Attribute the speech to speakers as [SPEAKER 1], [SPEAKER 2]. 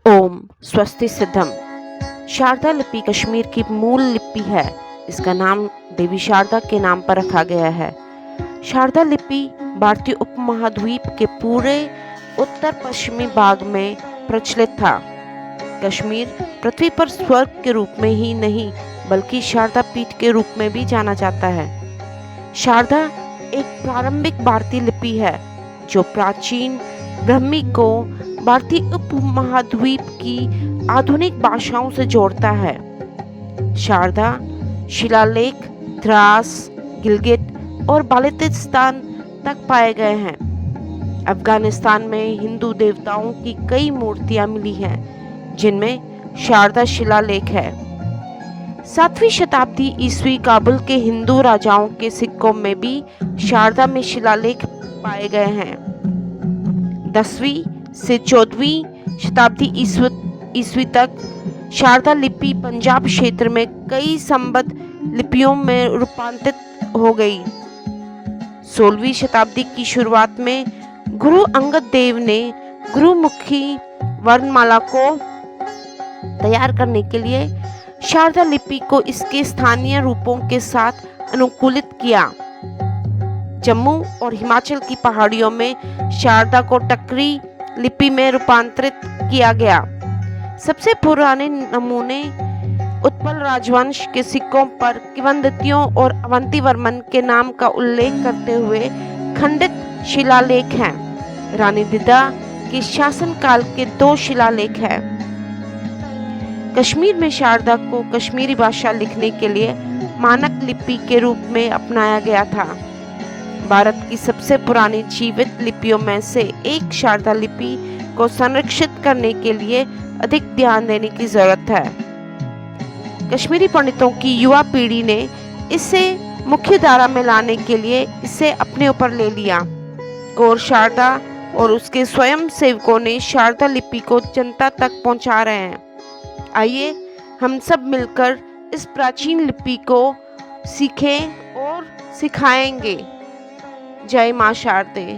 [SPEAKER 1] ओम स्वस्ति सिद्धम। शारदा लिपि कश्मीर की मूल लिपि है। इसका नाम देवी शारदा के नाम पर रखा गया है। शारदा लिपि भारतीय उपमहाद्वीप के पूरे उत्तर पश्चिमी भाग में प्रचलित था। कश्मीर पृथ्वी पर स्वर्ग के रूप में ही नहीं बल्कि शारदा पीठ के रूप में भी जाना जाता है। शारदा एक प्रारंभिक भारतीय लिपि है जो प्राचीन ब्राह्मी को भारतीय उपमहाद्वीप की आधुनिक भाषाओं से जोड़ता है। शारदा शिलालेख द्रास, गिलगित और बाल्टिस्तान तक पाए गए हैं। अफगानिस्तान में हिंदू देवताओं की कई मूर्तियां मिली हैं, जिनमें शारदा शिलालेख है। 7वीं शताब्दी ईस्वी काबुल के हिंदू राजाओं के सिक्कों में भी शारदा में शिलालेख पाए गए हैं। 10वीं से 14वीं शताब्दी ईस्वी तक शारदा लिपि पंजाब क्षेत्र में कई संबद्ध लिपियों में रूपांतरित हो गई। 16वीं शताब्दी की शुरुआत में गुरु अंगद देव ने गुरुमुखी वर्णमाला को तैयार करने के लिए शारदा लिपि को इसके स्थानीय रूपों के साथ अनुकूलित किया। जम्मू और हिमाचल की पहाड़ियों में शारदा को टकरी लिपि में रूपांतरित किया गया। सबसे पुराने नमूने उत्पल राजवंश के सिक्कों पर किंवदंतियों और अवंतीवर्मन के नाम का उल्लेख करते हुए खंडित शिलालेख हैं। रानी दिदा के शासनकाल के 2 शिलालेख हैं। कश्मीर में शारदा को कश्मीरी भाषा लिखने के लिए मानक लिपि के रूप में अपनाया गया था। भारत की सबसे पुरानी जीवित लिपियों में से एक शारदा लिपि को संरक्षित करने के लिए अधिक ध्यान देने की जरूरत है। कश्मीरी पंडितों की युवा पीढ़ी ने इसे मुख्य धारा में लाने के लिए इसे अपने ऊपर ले लिया। कौर शारदा और उसके स्वयं सेवकों ने शारदा लिपि को जनता तक पहुंचा रहे हैं। आइए हम सब मिलकर इस प्राचीन लिपि को सीखें और सिखाएंगे। जय मां शारदे।